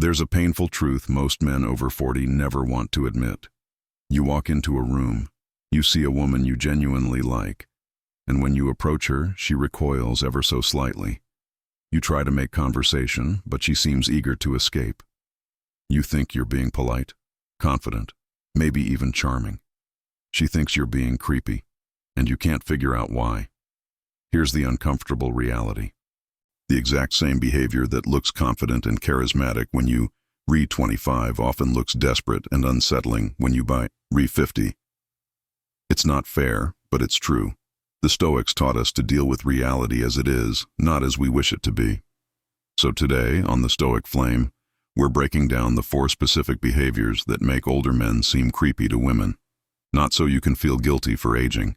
There's a painful truth most men over 40 never want to admit. You walk into a room, you see a woman you genuinely like, and when you approach her, she recoils ever so slightly. You try to make conversation, but she seems eager to escape. You think you're being polite, confident, maybe even charming. She thinks you're being creepy, and you can't figure out why. Here's the uncomfortable reality. The exact same behavior that looks confident and charismatic when you read 25 often looks desperate and unsettling when you buy read 50. It's not fair, but it's true. The Stoics taught us to deal with reality as it is, not as we wish it to be. So today, on the Stoic Flame, we're breaking down the 4 specific behaviors that make older men seem creepy to women. Not so you can feel guilty for aging,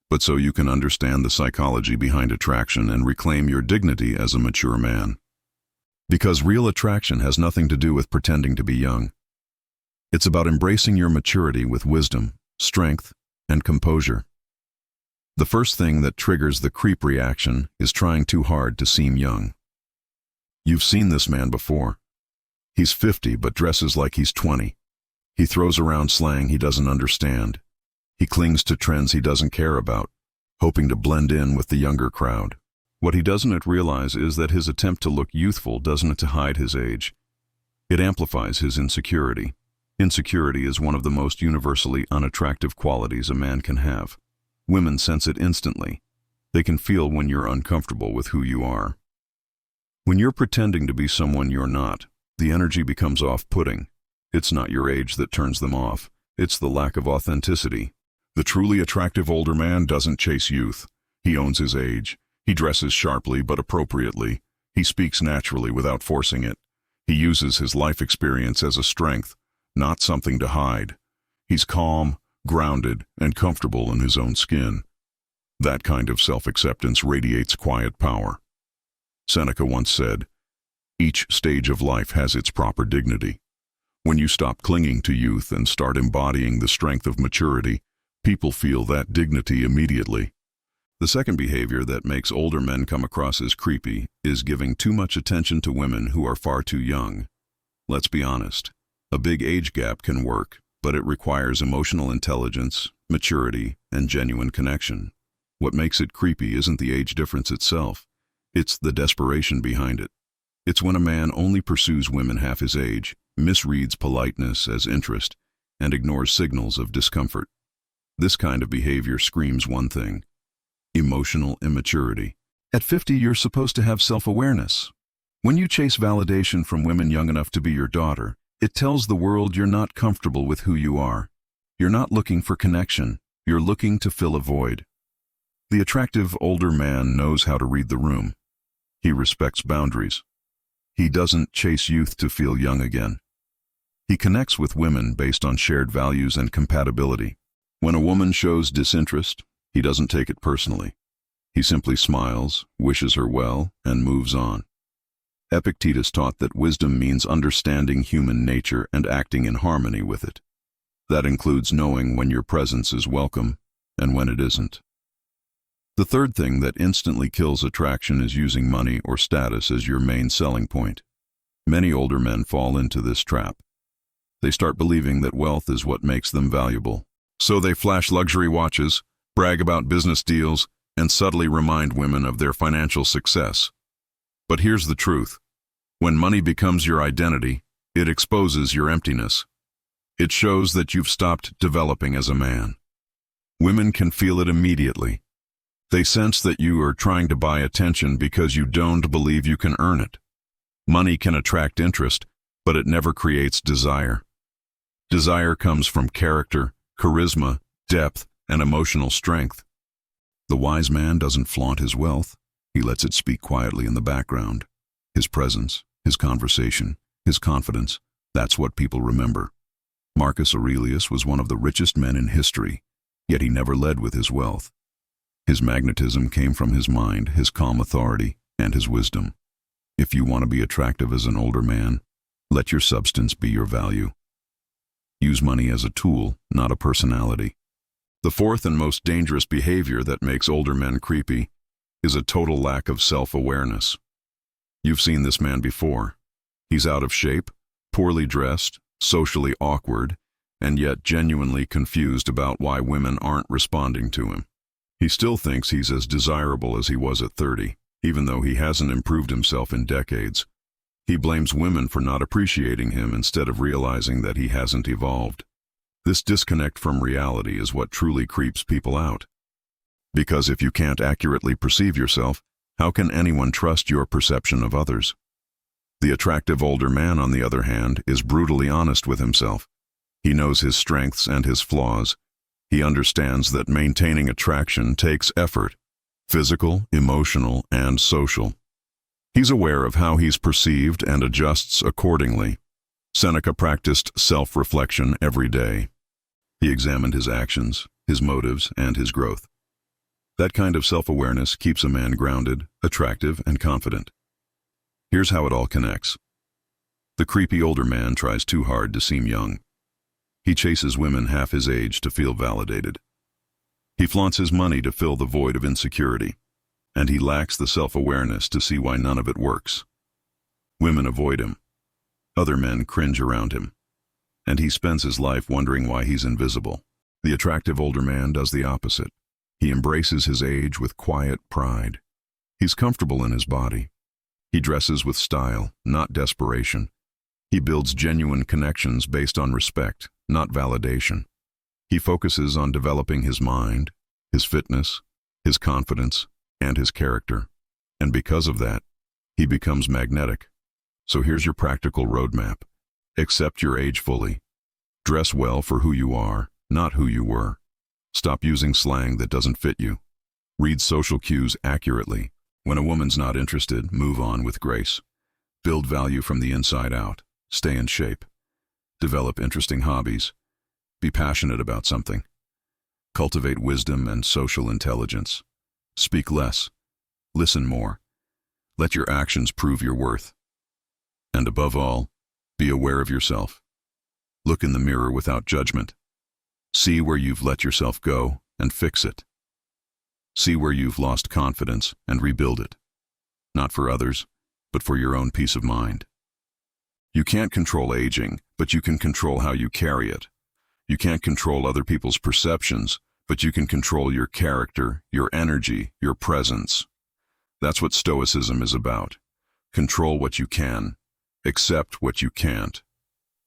but so you can understand the psychology behind attraction and reclaim your dignity as a mature man. Because real attraction has nothing to do with pretending to be young. It's about embracing your maturity with wisdom, strength, and composure. The first thing that triggers the creep reaction is trying too hard to seem young. You've seen this man before. He's 50 but dresses like he's 20. He throws around slang he doesn't understand. He clings to trends he doesn't care about, hoping to blend in with the younger crowd. What he doesn't realize is that his attempt to look youthful doesn't hide his age. It amplifies his insecurity. Insecurity is one of the most universally unattractive qualities a man can have. Women sense it instantly. They can feel when you're uncomfortable with who you are. When you're pretending to be someone you're not, the energy becomes off-putting. It's not your age that turns them off. It's the lack of authenticity. The truly attractive older man doesn't chase youth. He owns his age. He dresses sharply but appropriately. He speaks naturally without forcing it. He uses his life experience as a strength, not something to hide. He's calm, grounded, and comfortable in his own skin. That kind of self-acceptance radiates quiet power. Seneca once said, "Each stage of life has its proper dignity." When you stop clinging to youth and start embodying the strength of maturity, people feel that dignity immediately. The second behavior that makes older men come across as creepy is giving too much attention to women who are far too young. Let's be honest. A big age gap can work, but it requires emotional intelligence, maturity, and genuine connection. What makes it creepy isn't the age difference itself. It's the desperation behind it. It's when a man only pursues women half his age, misreads politeness as interest, and ignores signals of discomfort. This kind of behavior screams one thing: emotional immaturity. At 50, you're supposed to have self-awareness. When you chase validation from women young enough to be your daughter, it tells the world you're not comfortable with who you are. You're not looking for connection. You're looking to fill a void. The attractive older man knows how to read the room. He respects boundaries. He doesn't chase youth to feel young again. He connects with women based on shared values and compatibility. When a woman shows disinterest, he doesn't take it personally. He simply smiles, wishes her well, and moves on. Epictetus taught that wisdom means understanding human nature and acting in harmony with it. That includes knowing when your presence is welcome and when it isn't. The third thing that instantly kills attraction is using money or status as your main selling point. Many older men fall into this trap. They start believing that wealth is what makes them valuable. So they flash luxury watches, brag about business deals, and subtly remind women of their financial success. But here's the truth. When money becomes your identity, it exposes your emptiness. It shows that you've stopped developing as a man. Women can feel it immediately. They sense that you are trying to buy attention because you don't believe you can earn it. Money can attract interest, but it never creates desire. Desire comes from character, charisma, depth, and emotional strength. The wise man doesn't flaunt his wealth. He lets it speak quietly in the background. His presence, his conversation, his confidence, that's what people remember. Marcus Aurelius was one of the richest men in history, yet he never led with his wealth. His magnetism came from his mind, his calm authority, and his wisdom. If you want to be attractive as an older man, let your substance be your value. Use money as a tool, not a personality. The fourth and most dangerous behavior that makes older men creepy is a total lack of self-awareness. You've seen this man before. He's out of shape, poorly dressed, socially awkward, and yet genuinely confused about why women aren't responding to him. He still thinks he's as desirable as he was at 30, even though he hasn't improved himself in decades. He blames women for not appreciating him instead of realizing that he hasn't evolved. This disconnect from reality is what truly creeps people out. Because if you can't accurately perceive yourself, how can anyone trust your perception of others? The attractive older man, on the other hand, is brutally honest with himself. He knows his strengths and his flaws. He understands that maintaining attraction takes effort, physical, emotional, and social. He's aware of how he's perceived and adjusts accordingly. Seneca practiced self-reflection every day. He examined his actions, his motives, and his growth. That kind of self-awareness keeps a man grounded, attractive, and confident. Here's how it all connects. The creepy older man tries too hard to seem young. He chases women half his age to feel validated. He flaunts his money to fill the void of insecurity, and he lacks the self-awareness to see why none of it works. Women avoid him. Other men cringe around him, and he spends his life wondering why he's invisible. The attractive older man does the opposite. He embraces his age with quiet pride. He's comfortable in his body. He dresses with style, not desperation. He builds genuine connections based on respect, not validation. He focuses on developing his mind, his fitness, his confidence, and his character. And because of that, he becomes magnetic. So here's your practical roadmap. Accept your age fully. Dress well for who you are, not who you were. Stop using slang that doesn't fit you. Read social cues accurately. When a woman's not interested, move on with grace. Build value from the inside out. Stay in shape. Develop interesting hobbies. Be passionate about something. Cultivate wisdom and social intelligence. Speak less. Listen more. Let your actions prove your worth. And above all, be aware of yourself. Look in the mirror without judgment. See where you've let yourself go and fix it. See where you've lost confidence and rebuild it. Not for others, but for your own peace of mind. You can't control aging, but you can control how you carry it. You can't control other people's perceptions, but you can control your character, your energy, your presence. That's what Stoicism is about. Control what you can, accept what you can't,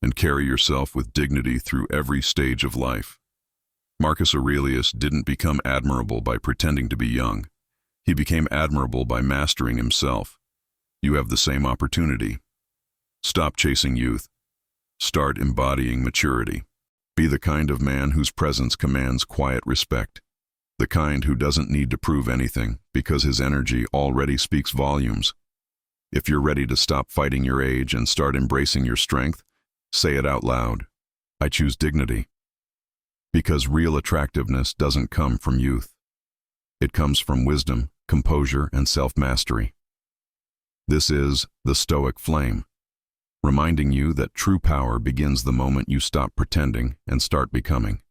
and carry yourself with dignity through every stage of life. Marcus Aurelius didn't become admirable by pretending to be young. He became admirable by mastering himself. You have the same opportunity. Stop chasing youth. Start embodying maturity. Be the kind of man whose presence commands quiet respect. The kind who doesn't need to prove anything because his energy already speaks volumes. If you're ready to stop fighting your age and start embracing your strength, say it out loud. I choose dignity. Because real attractiveness doesn't come from youth. It comes from wisdom, composure, and self-mastery. This is the Stoic Flame, reminding you that true power begins the moment you stop pretending and start becoming.